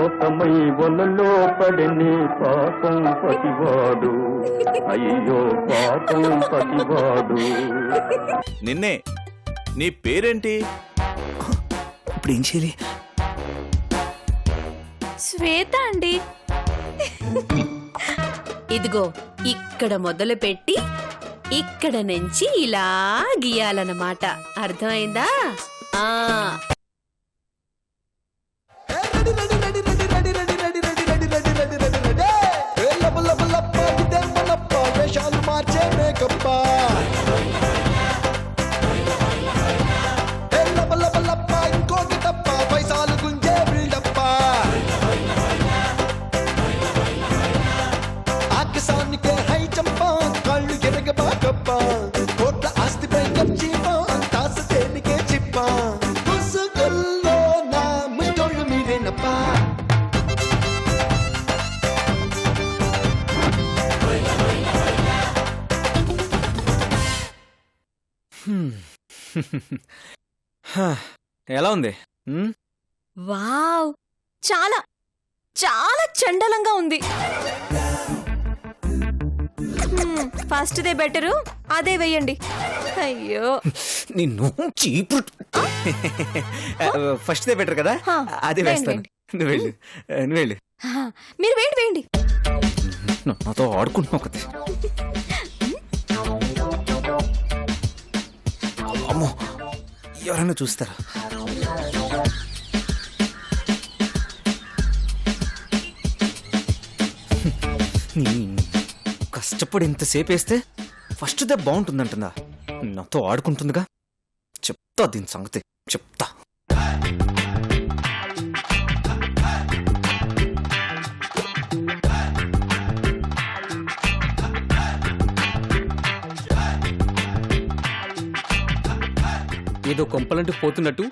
మోసమై వలలో పడని పాపం పతివాడు, అయ్యో పాపం పతివాడు. నిన్నే. నీ పేరేంటి? ఇప్పుడు ఏం చేయాలి? శ్వేత అండి. ఇదిగో ఇక్కడ మొదలు పెట్టి ఇక్కడ నుంచి ఇలా గీయాలన్నమాట. అర్థమైందా? ఆ ఎలా ఉంది? వావ్, చాలా చాలా చండలంగా ఉంది. ఫస్ట్ దే బెటరు, అదే వెయ్యండి. అయ్యో నిన్ను చీపు. ఫస్ట్ దే బెటర్ కదా, అదే వేస్తాను. నువ్వు వెళ్ళు, నువ్వు వెళ్ళు. మీరు వేయండి వేయండి. నాతో ఆడుకుంటున్నావు కదా. అమ్మో, ఎవరైనా చూస్తారా? కష్టపడి ఇంతసేపు వేస్తే ఫస్ట్ దే బాగుంటుందంటుందా? నాతో ఆడుకుంటుందిగా, చెప్తా దీని సంగతి చెప్తా. ఏదో కొంపలంటూ పోతున్నట్టు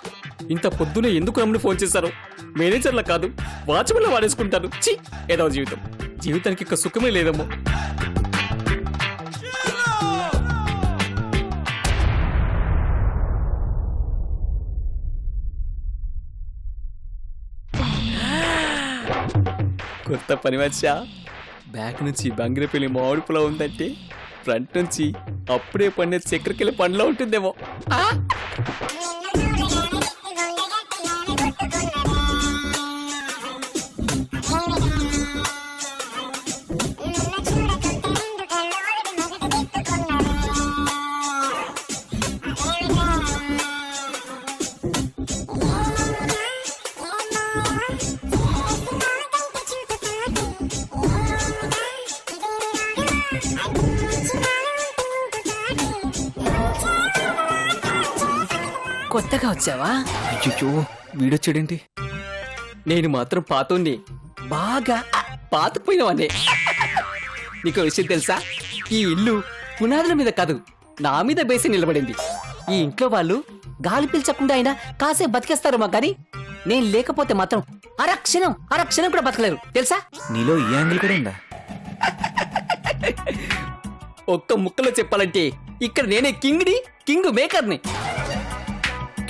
ఇంత పొద్దునే ఎందుకు నమ్మని ఫోన్ చేశారు? మేనేజర్లా కాదు, వాచ్మెన్లా వాడేసుకుంటాను. ఛీ, ఏదో జీవితం. జీవితానికి ఇక సుఖమే లేదమ్మో. కొత్త పని వచ్చా. బ్యాక్ నుంచి బంగిరపల్లి మామిడిపులా ఉందంటే ఫ్రంట్ నుంచి అప్పుడే పండే చక్కెరకెళ్ళి పండ్లో ఉంటుందేమో. కొత్తగా వచ్చావా? అయ్యో, వీడొచ్చాడేంటి? నేను మాత్రం పాతోన్ని, బాగా పాతపోయినవనే. నీకు విషయం తెలుసా? ఈ ఇల్లు పునాదుల మీద కాదు, నా మీద బేసి నిలబడింది. ఈ ఇంట్లో వాళ్ళు గాలి పీల్చకుండా అయినా కాసేపు బతికేస్తారేమో కానీ నేను లేకపోతే మాత్రం అరక్షణం కూడా బతకలేరు తెలుసా? నీలో ఈ యాంగిల్ కూడా ఉందా? ఒక్క ముక్కలో చెప్పాలంటే ఇక్కడ నేనే కింగ్ మేకర్ని.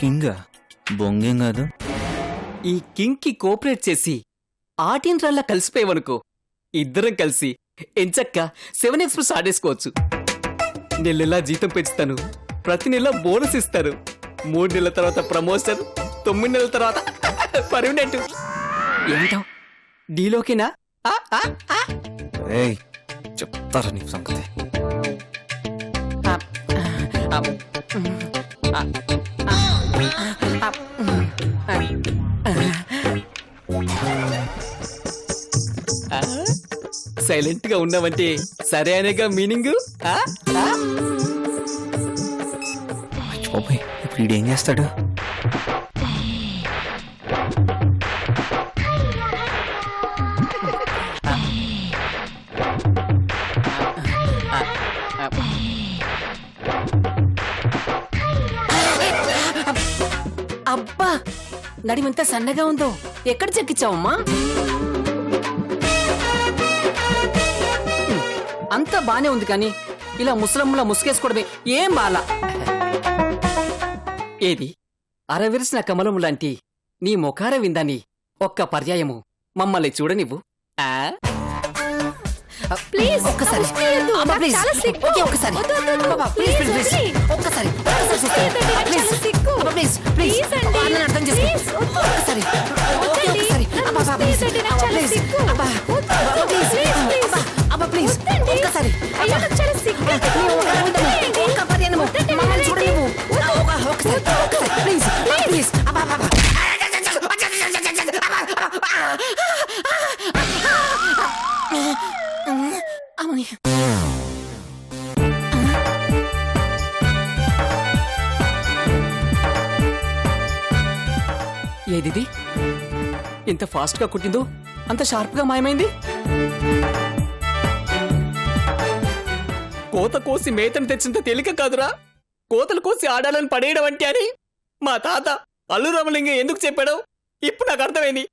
కింగా? బొంగేం కాదు. ఈ కింగ్ కి కోఆపరేట్ చేసి ఆటిన్రల్లా కలిసిపోయేవనుకో, ఇద్దరం కలిసి ఎంచక్క 7 ఎక్స్ప్రెస్ ఆడేసుకోవచ్చు. నెలలా జీతం పెంచుతాను, ప్రతి నెల బోనస్ ఇస్తారు. 3 నెలల తర్వాత ప్రమోషన్, 9 నెలల తర్వాత పర్మనెంట్. ఏంటో డీలోకేనా? చెప్తారా నీ సంగతి? సైలెంట్ గా ఉన్నావంటే సరే అనేగా మీనింగ్. ఇప్పుడు వీడేం చేస్తాడు? అబ్బా, నడిమంతా సన్నగా ఉందో, ఎక్కడ చెక్కిచ్చావమ్మా? అంతా బానే ఉంది కానీ ఇలా ముసలమ్మలా ముసుకేసుకోవడమే ఏం బాలా. ఏది అరవిరిసిన కమలము లాంటి నీ ముఖార విందాన్ని ఒక్క పర్యాయము మమ్మల్ని చూడనివ్వు. ఆ? ప్లీజ్ ఒక్కసారి వదిలేయొద్దు. అమ్మ, నాకు ప్లీజ్. చాలా సిగ్గు. ఓకే, ఒక్కసారి. వద్దు, వద్దు, వద్దు. అమ్మ, ప్లీజ్, ప్లీజ్, ప్లీజ్, ప్లీజ్. వదిలేయ్. ఒక్కసారి సిస్టర్. వదిలేయొద్దు, నాకు ప్లీజ్. చాలా సిగ్గు. అమ్మ, ప్లీజ్, ప్లీజ్. ప్లీజ్ అండి. వాళ్ళని అర్థం చేసుకో. ప్లీజ్, వద్దు. ఒక్కసారి. ఓకే, వద్దండి. ఒక్కసారి. నన్ను అమ్మ, ప్లీజ్. వదిలేయొద్దండి, నాకు అమ్మ, చాలా ప్లీజ్. సిగ్గు. అమ్మ, వద్దు, అమ్మ, ప్లీజ్. ప్లీజ్. అమ్మ, ప్లీజ్. వద్దండి. ఒక్కసారి. అయ్యో, నాకు చాలా సిగ్గు. ఉండమ్మా. ఒక్క పది అనము. వద్దండి, మమ్మల్ని వద్దండి. చూడనివ్వు. ఒక్కసారి, ప్లీజ్. ప్లీజ్. అబ్బా, అబ్బా, అబ్బా. అమ్మని. ఏదిది ఇంత ఫాస్ట్ గా కుట్టిందో అంత షార్ప్ గా మాయమైంది. కోత కోసి మేతను తెచ్చింత తేలిక కాదురా కోతలు కోసి ఆడాలని పడేయడం అంటే అని మా తాత అల్లు రామలింగం ఎందుకు చెప్పాడో ఇప్పుడు నాకు అర్థమైంది.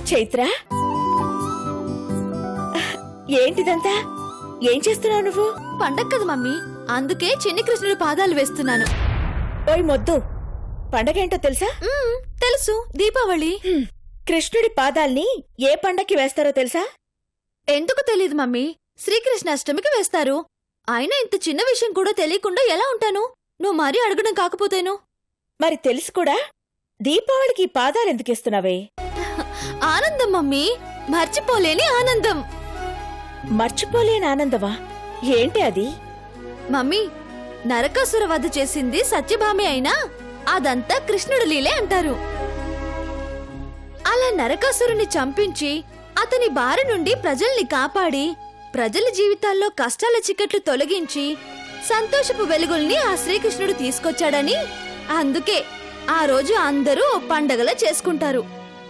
చైత్ర, ఏంటిదంతా? ఏం చేస్తున్నావు నువ్వు? పండగ కదా మమ్మీ, అందుకే చిన్ని కృష్ణుడి పాదాలు వేస్తున్నాను. ఓయ్ మొద్దు, పండగేంటో తెలుసా? తెలుసు, దీపావళి. కృష్ణుడి పాదాల్ని ఏ పండక్కి వేస్తారో తెలుసా? ఎందుకు తెలియదు మమ్మీ, శ్రీకృష్ణాష్టమికి వేస్తారు. అయినా ఇంత చిన్న విషయం కూడా తెలియకుండా ఎలా ఉంటాను? నువ్వు మరీ అడగడం కాకపోతేను. మరి తెలుసు కూడా దీపావళికి ఈ పాదాలు ఎందుకేస్తున్నావే? ఆనందం మమ్మీ, మర్చిపోలేని ఆనందం. మర్చిపోలేని ఆనందమా? ఏంటి అది? మమ్మీ, నరకాసుర వధ చేసింది సత్యభామి అయినా అదంతా కృష్ణుడు లీలే అంటారు. అలా నరకాసురుని చంపించి అతని బారి నుండి ప్రజల్ని కాపాడి ప్రజల జీవితాల్లో కష్టాల చిక్కట్లు తొలగించి సంతోషపు వెలుగుల్ని ఆ శ్రీకృష్ణుడు తీసుకొచ్చాడని అందుకే ఆ రోజు అందరూ ఓ పండగలా చేసుకుంటారు.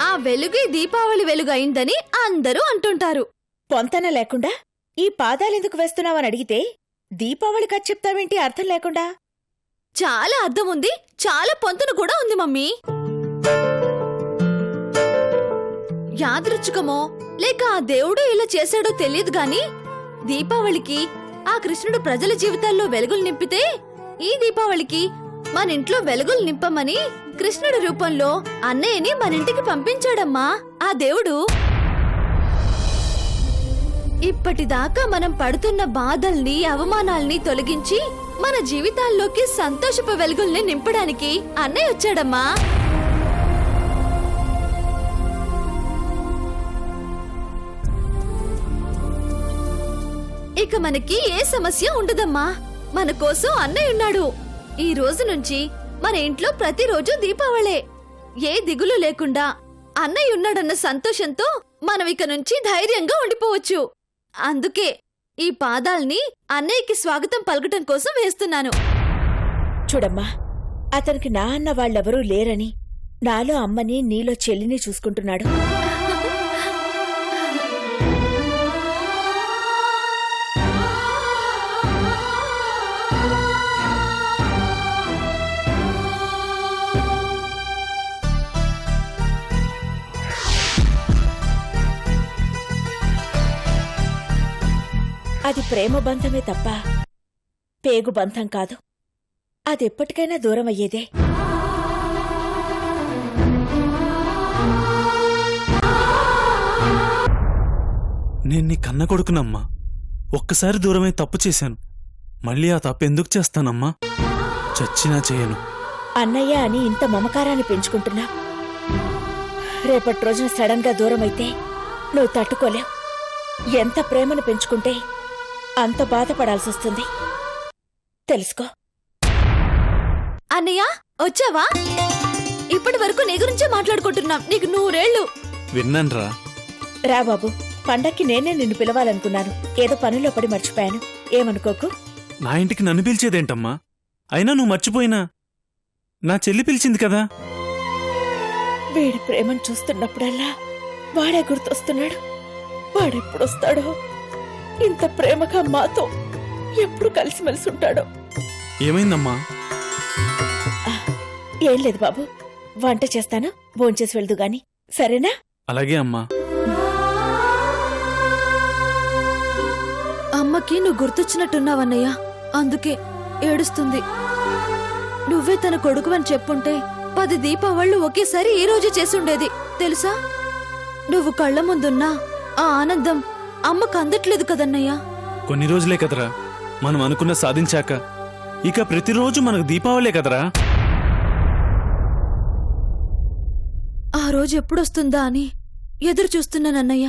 ఆ వెలుగే దీపావళి వెలుగు అయిందని అందరూ అంటుంటారు. పొంతన లేకుండా ఈ పాదాలెందుకు వేస్తున్నావని అడిగితే దీపావళి కథ చెప్తావేంటి అర్థం లేకుండా? చాలా అర్థం ఉంది, చాలా పొంతన కూడా ఉంది మమ్మీ. యాదృచ్ఛికమో లేక ఆ దేవుడు ఇలా చేశాడో తెలియదు గాని దీపావళికి ఆ కృష్ణుడు ప్రజల జీవితాల్లో వెలుగులు నింపితే ఈ దీపావళికి మన ఇంట్లో వెలుగులు నింపమని కృష్ణుడి రూపంలో అన్నయ్యని మన ఇంటికి పంపించాడమ్మా ఆ దేవుడు. ఇప్పటిదాకా మనం పడుతున్న బాధల్ని అవమానాల్ని తొలగించి మన జీవితాల్లోకి సంతోషపు వెలుగుల్ని నింపడానికి అన్నయ్య వచ్చాడమ్మా. ఇక మనకి ఏ సమస్య ఉండదమ్మా, మన కోసం అన్నయ్య ఉన్నాడు. ఈ రోజు నుంచి మన ఇంట్లో ప్రతిరోజు దీపావళే. ఏ దిగులు లేకుండా అన్నయ్య ఉన్నాడన్న సంతోషంతో మనం ఇక నుంచి ధైర్యంగా ఉండిపోవచ్చు. అందుకే ఈ పాదాల్ని అన్నయ్యకి స్వాగతం పలకటం కోసం వేస్తున్నాను. చూడమ్మా, అతనికి నా అన్న వాళ్ళెవరూ లేరని నాలో అమ్మని నీలో చెల్లిని చూసుకుంటున్నాడు. అది ప్రేమ బంధమే తప్ప పేగు బంధం కాదు. అదెప్పటికైనా దూరం అయ్యేదే. నేను నీ కన్న కొడుకునమ్మా. ఒక్కసారి దూరమై తప్పు చేశాను. మళ్ళీ ఆ తప్పు ఎందుకు చేస్తానమ్మా? చచ్చినా చేయను. అన్నయ్య అని ఇంత మమకారాన్ని పెంచుకుంటున్నా. రేపటి రోజున సడన్ గా దూరమైతే నువ్వు తట్టుకోలేవు. ఎంత ప్రేమను పెంచుకుంటే అంత బాధపడాల్సొస్తుంది. తెలుసుకో. అన్నయ్య వచ్చావా? ఇప్పటి వరకు నీ గురించే మాట్లాడుకుంటున్నాం. నీకు 100 ఏళ్ళు. విన్నాన్రా. రా బాబు, పండక్కి నేనే నిన్ను పిలవాలనుకున్నాను. ఏదో పనిలో పడి మర్చిపోయాను. ఏమనుకోకు. నా ఇంటికి నన్ను పిలిచేదేంటమ్మా? అయినా నువ్వు మర్చిపోయినా నా చెల్లి పిలిచింది కదా. వీడి ప్రేమను చూస్తున్నప్పుడల్లా వాడే గుర్తొస్తున్నాడు. వాడెప్పుడొస్తాడో, ఇంత ప్రేమగా మాతో ఎప్పుడు కలిసిమెలిసి ఉంటాడో. ఏమైందమ్మా? ఏం లేదు బాబు, వంట చేస్తాను, భోంచేసి వెళ్దు గాని. సరేనా? అలాగే అమ్మా. అమ్మకి నువ్వు గుర్తొచ్చినట్టున్నావన్నయ్య, అందుకే ఏడుస్తుంది. నువ్వే తన కొడుకు అని చెప్పుంటే 10 దీపావళ్ళు ఒకేసారి ఈ రోజు చేసుండేది తెలుసా? నువ్వు కళ్ళ ముందున్నా ఆ ఆనందం అమ్మకు అందట్లేదు కదన్నయ్యా. కొన్ని రోజులే కదరా మనం అనుకున్న సాధించాక. ఇక ప్రతిరోజు మనకు దీపావళే కదరా. ఆ రోజు ఎప్పుడొస్తుందా అని ఎదురు చూస్తున్నానన్నయ్య.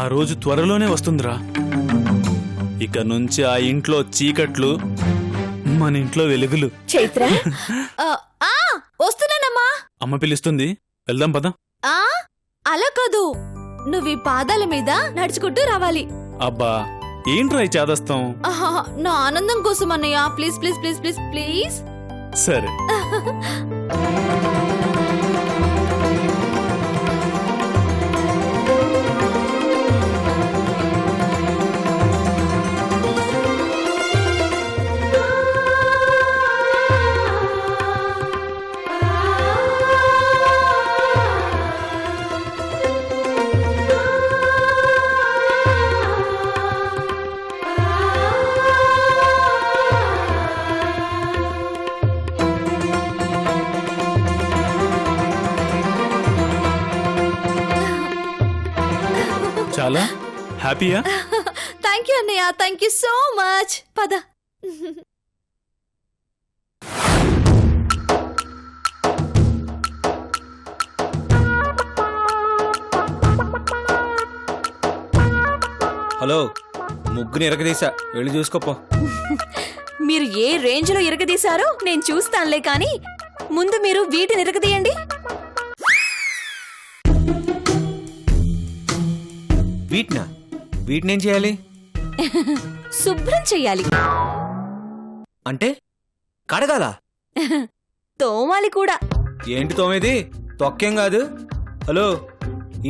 ఆ రోజు త్వరలోనే వస్తుందిరా. ఇక నుంచి ఆ ఇంట్లో చీకట్లు, మన ఇంట్లో వెలుగులు. చైత్ర, వస్తున్నానమ్మా. అమ్మ పిలుస్తుంది, వెళ్దాం పద. అలా కాదు, నువ్వు ఈ పాదాల మీద నడుచుకుంటూ రావాలి. అబ్బా ఏంట్రా ఈ చేదస్తాం? నా ఆనందం కోసం అన్నయ్య, please please please please please. సరే. చాలా హ్యాపీయా? థ్యాంక్ యూ అన్నయ్య, థ్యాంక్ యూ సో మచ్. పద. హలో, ముగ్గుని ఎరగదీసా, వెళ్ళి చూసుకోపో. మీరు ఏ రేంజ్ లో ఇరగదీశారో నేను చూస్తానులే, కానీ ముందు మీరు వీటిని ఇరగదీయండి. వీటినేం చేయాలి? శుభ్రం చెయ్యాలి. అంటే కడగాల? తోమాలి కూడా. ఏంటి తోమేది? తొక్కేం కాదు. హలో,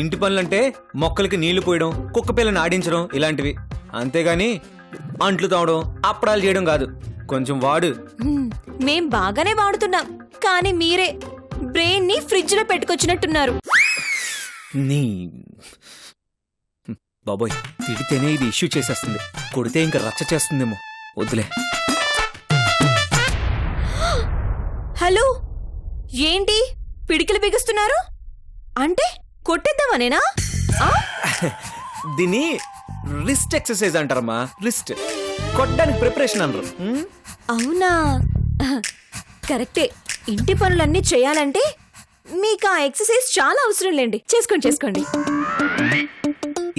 ఇంటి పనులంటే మొక్కలకి నీళ్లు పోయడం, కుక్క పిల్లని ఆడించడం ఇలాంటివి. అంతేగాని అంట్లు తోమడం, అప్పడాలు చేయడం కాదు. కొంచెం వాడు. మేం బాగానే వాడుతున్నాం, కానీ మీరే బ్రెయిన్ ని ఫ్రిడ్జ్ లో పెట్టుకొచ్చినట్టున్నారు. నీ బాబోయ్, తిడితేనే ఇది ఇష్యూ చేసేస్తుంది, కొడితే ఇంకా రచ్చ చేస్తుందేమో. వద్దులే. హలో, ఏంటి పిడికిలు బిగుస్తున్నారు? అంటే కొట్టేద్దామనేనా? దీన్ని రిస్ట్ ఎక్సర్సైజ్ అంటారమ్మా. రిస్ట్ కొట్టడానికి ప్రిపరేషన్ అనరు. అవునా? కరెక్టే. ఇంటి పనులన్నీ చేయాలంటే మీకు ఆ ఎక్సర్సైజ్ చాలా అవసరం లేండి. చేసుకోండి.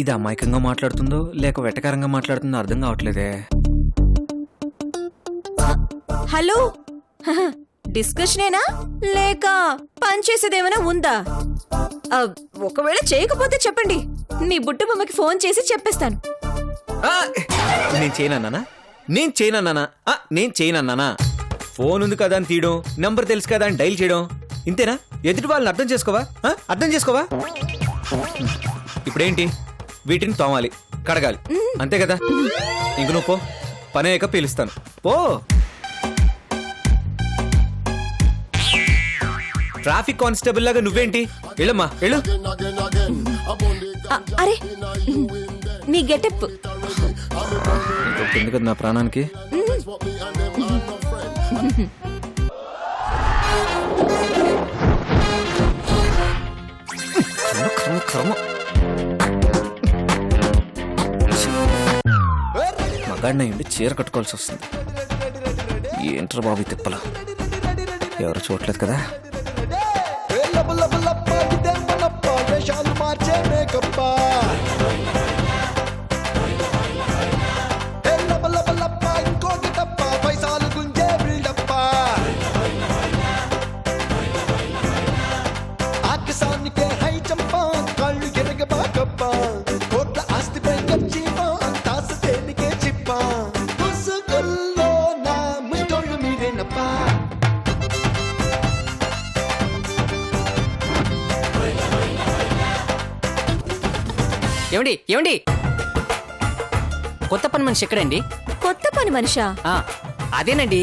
ఇది అమాయకంగా మాట్లాడుతుందో లేక వెటకారంగా మాట్లాడుతుందో అర్థం కావట్లేదే. హలో, డిస్కషనేనా లేక పని చేసేదేమైనా ఉందా? ఒకవేళ చేయకపోతే చెప్పండి, మీ బుట్ట బొమ్మకి ఫోన్ చేసి చెప్పేస్తాను. నేను చేయనన్నానా? ఫోన్ ఉంది కదా అని తీయడం, నంబర్ తెలుసు కదా అని డైల్ చేయడం, ఇంతేనా? ఎదుటి వాళ్ళని అర్థం చేసుకోవా? ఇప్పుడేంటి? వీటిని తోమాలి, కడగాలి, అంతే కదా? ఇంక నువ్వు పో, పని అయ్యాక పీలుస్తాను. పో. ట్రాఫిక్ కానిస్టేబుల్ లాగా నువ్వేంటి? వెళ్ళమ్మా, వెళ్ళు. అరే, నీ గెటప్ ఎందుకు నా ప్రాణానికి? మగాడినయ్యండి చీర కట్టుకోవాల్సి వస్తుంది. ఏంట్రా బాబు ఈ తిప్పలు, ఎవరు చూడలేదు కదా. ఏమండి ఏమండి కొత్త పని మనిషి ఎక్కడండి? కొత్త పని మనిషా? ఆ, అదేనండి,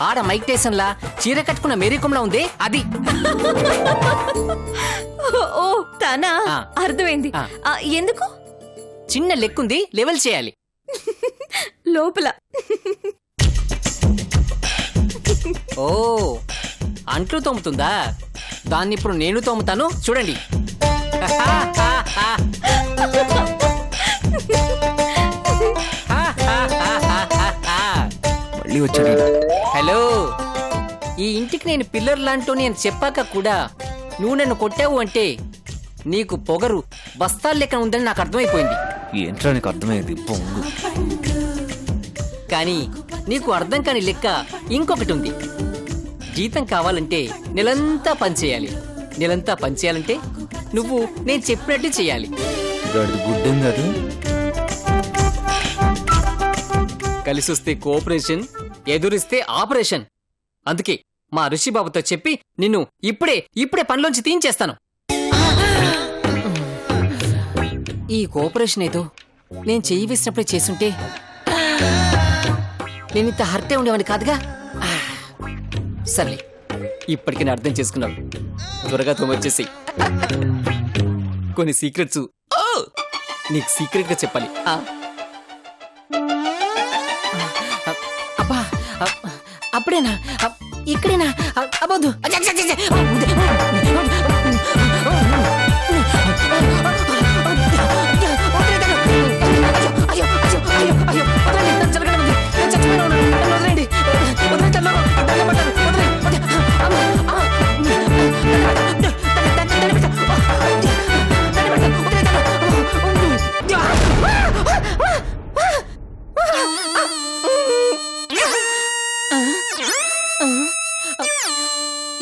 ఆడ మైక్ టైసన్ లా చీర కట్టుకున్న మేరీకంలా ఉంది అది. ఓ తనా? ఆ. అర్థమైంది. ఆ. ఎందుకు? చిన్న లెక్కుంది, లెవెల్ చేయాలి. లోపల. ఓ, అంట్లు తోముతుందా? దాన్ని ఇప్పుడు నేను తోముతాను చూడండి. మళ్ళీ వచ్చాడు. హలో, ఈ ఇంటికి నేను పిల్లర్ లాంటోని అని చెప్పాక కూడా నువ్వు నన్ను కొట్టావు అంటే నీకు పొగరు బస్తాల లెక్క ఉందని నాకు అర్థమైపోయింది. ఏంట్రా నీకు అర్థమైంది పొంగు. కానీ నీకు అర్థం కాని లెక్క ఇంకొకటి ఉంది. జీతం కావాలంటే నెలంతా పనిచేయాలి. నెలంతా పనిచేయాలంటే నువ్వు నేను చెప్పినట్టు చేయాలి. గుడ్డేం కాదు. కలిసొస్తే కోఆపరేషన్, ఎదురిస్తే ఆపరేషన్. అందుకే మా ఋషిబాబుతో చెప్పి నిన్ను ఇప్పుడే పనిలోంచి తీయించేస్తాను. ఈ కోఆపరేషన్ ఏదో నేను చెయ్యి వేసినప్పుడే చేసుంటే నేను ఇంత హర్టే ఉండేవాడిని కాదుగా. సర్లే, ఇప్పటికి నేను అర్థం చేసుకున్నాను. త్వరగా తోమొచ్చేసి కొన్ని సీక్రెట్స్ నీకు సీక్రెట్ గా చెప్పాలి. అబ్బా, అప్పుడేనా? ఇక్కడేనా? అబ్బొద్దు.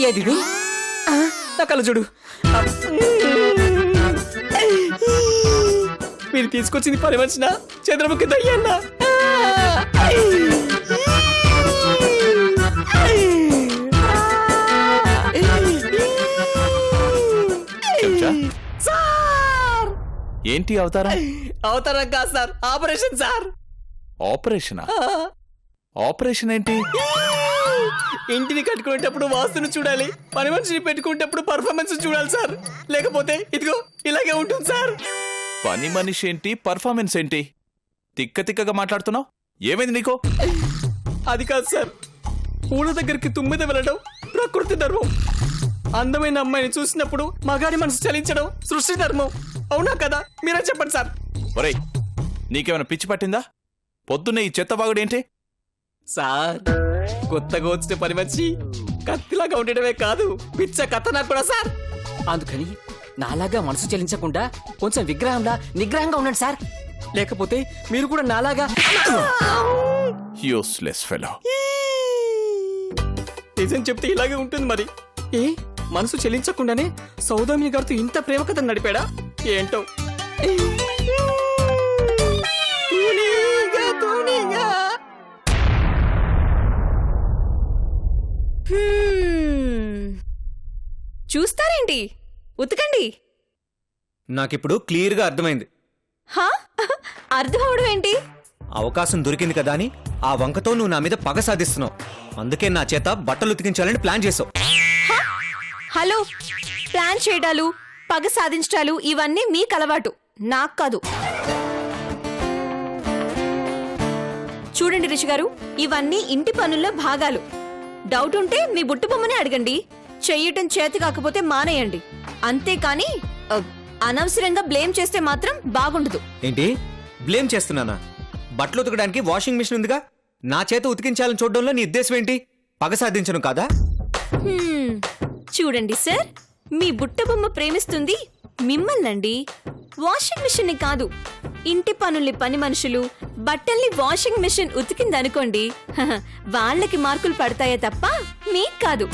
ఏది నా కళ్ళు చూడు. మీరు తీసుకొచ్చింది పని మనిషినా చంద్రముఖి దయ్యన్నా? సార్, ఏంటి అవతారం? అవతారం కాదు సార్, ఆపరేషన్ సార్. ఆపరేషనా? ఆపరేషన్ ఏంటి? ఇంటిని కట్టుకునేటప్పుడు వాస్తును చూడాలి, పని మనిషిని పెట్టుకునేటప్పుడు పర్ఫార్మెన్స్ చూడాలి సార్. లేకపోతే ఇదిగో ఇలాగే ఉంటుంది సార్. పని మనిషి ఏంటి, పర్ఫార్మెన్స్ ఏంటి? తిక్క తిక్కగా మాట్లాడుతున్నావు. ఏమైంది నీకు? అది కాదు సార్, పూల దగ్గరికి తుమ్మిద వెళ్ళడం ప్రకృతి ధర్మం. అందమైన అమ్మాయిని చూసినప్పుడు మగాడి మనసు చలించడం సృష్టి ధర్మం. అవునా కదా? మీరే చెప్పండి సార్. ఒరేయ్, నీకేమైనా పిచ్చి పట్టిందా? పొద్దున్నే ఈ చెత్తవాగుడేంటి? సార్, కొత్తగా వచ్చిన పని మనిషి కత్తిలాగా ఉండడమే కాదు, పిచ్చ కథ నాకు కూడా సార్. అందుకని నాలాగా మనసు చెల్లించకుండా కొంచెం విగ్రహంలా నిగ్రహంగా ఉండండి సార్. లేకపోతే మీరు కూడా నాలాగా యూస్లెస్ ఫెలో. నిజం చెప్తే ఇలాగే ఉంటుంది మరి. ఏ మనసు చెల్లించకుండానే సౌదామిని గారితో ఇంత ప్రేమ కథ నడిపాడా ఏంటో. చూస్తారేంటి? ఉతకండి. నాకిప్పుడు క్లియర్గా అర్థమైంది. హా? అర్థం అవడం ఏంటి? అవకాశం దొరికింది కదా అని ఆ వంకతో నువ్వు నా మీద పగ సాధిస్తున్నావు. అందుకే నా చేత బట్టలు ఉతికించాలని ప్లాన్ చేసావు. హలో, ప్లాన్ చేయడాలు, పగ సాధించడాలు ఇవన్నీ మీకు అలవాటు, నాకు కాదు. చూడండి రిషి గారు, ఇవన్నీ ఇంటి పనుల్లో భాగాలు. డౌట్ ఉంటే మీ బుట్టు బొమ్మనే అడగండి. చెయ్యటం చేతి కాకపోతే మానేయండి. అంతేకాని అనవసరంగా బ్లేమ్ చేస్తే మాత్రం బాగుండదు. ఏంటి బ్లేమ్ చేస్తున్నానా? బట్టలు ఉతకడానికి వాషింగ్ మిషన్ ఉందిగా, నా చేత ఉతికించాలని చూడడంలో నీ ఉద్దేశం ఏంటి? పగ సాధించను కాదా? చూడండి సార్, మీ బుట్టబొమ్మ ప్రేమిస్తుంది మిమ్మల్నండి, వాషింగ్ మిషన్ ని కాదు. ఇంటి పనుల్ని పని మనుషులు, బట్టల్ని వాషింగ్ మిషన్ ఉతికిందనుకోండి, వాళ్ళకి మార్కులు పడతాయే తప్ప మీకు కాదు.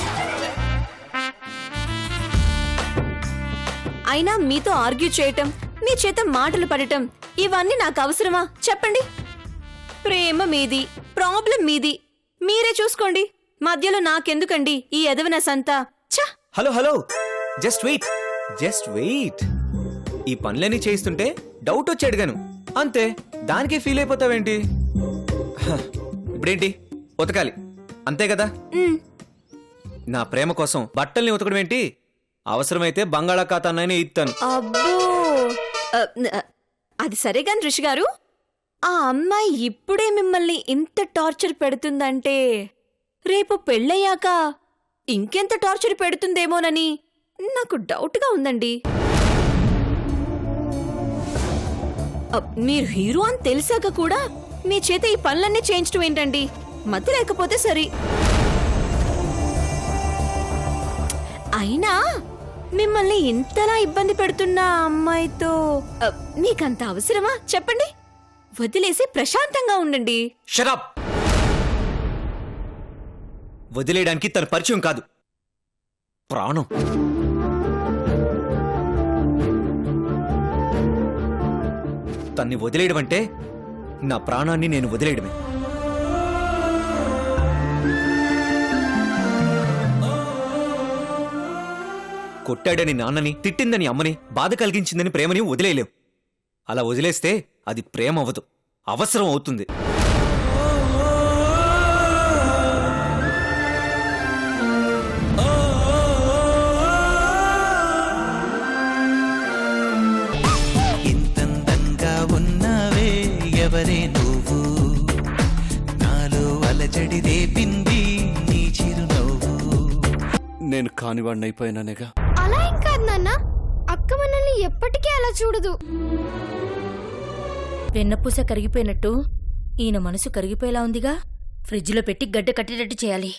అయినా మీతో ఆర్గ్యూ చేయటం, మీ చేత మాటలు పడటం ఇవన్నీ నాకు అవసరమా చెప్పండి? ప్రేమ మీది, ప్రాబ్లం మీది, మీరే చూసుకోండి. మధ్యలో నాకెందుకండి ఈ ఎదవన సంతా? ఛ! Hello hello, just wait. ఈ పనులన్నీ చేయిస్తుంటే డౌట్ వచ్చి అడిగాను అంతే, దానికే ఫీల్ అయిపోతావేంటి? ఇప్పుడేంటి, ఉతకాలి అంతే కదా? నా ప్రేమ కోసం బట్టల్ని ఉతకడం ఏంటి? అవసరమైతే బంగాళాఖాతాన్నైనా ఇస్తాను. అబ్బో, అది సరే గాని ఋషి గారు, ఆ అమ్మాయి ఇప్పుడే మిమ్మల్ని ఇంత టార్చర్ పెడుతుందంటే రేపు పెళ్ళయ్యాక ఇంకెంత టార్చర్ పెడుతుందేమోనని నాకు డౌట్గా ఉందండి. మీరు హీరో అని తెలిసాక కూడా మీ చేత ఈ పనులన్నీ చేయించడం ఏంటండి? మతి లేకపోతే సరి. అయినా మిమ్మల్ని ఇంతలా ఇబ్బంది పెడుతున్న అమ్మాయితో మీకంత అవసరమా చెప్పండి? వదిలేసి ప్రశాంతంగా ఉండండి. షరప్! వదిలేయడానికి తన పరిచయం కాదు, ప్రాణం. తన్ని వదిలేయడం అంటే నా ప్రాణాన్ని నేను వదిలేయడమే. కొట్టాడని నాన్నని, తిట్టిందని అమ్మని, బాధ కలిగించిందని ప్రేమని వదిలేయలేం. అలా వదిలేస్తే అది ప్రేమ అవ్వదు, అవసరం అవుతుంది. ఇంతందంగా ఉన్నావే ఎవరే నువ్వు, నాలో అలజడి రేపింది నీ చిరునవ్వు. నేను కానివాడిని అయిపోయినానేగా. అలా ఏం కాదు నాన్న, అక్క మనల్ని ఎప్పటికీ అలా చూడదు. వెన్నపూస కరిగిపోయినట్టు ఈయన మనసు కరిగిపోయేలా ఉందిగా, ఫ్రిడ్జ్లో పెట్టి గడ్డ కట్టేటట్టు చేయాలి.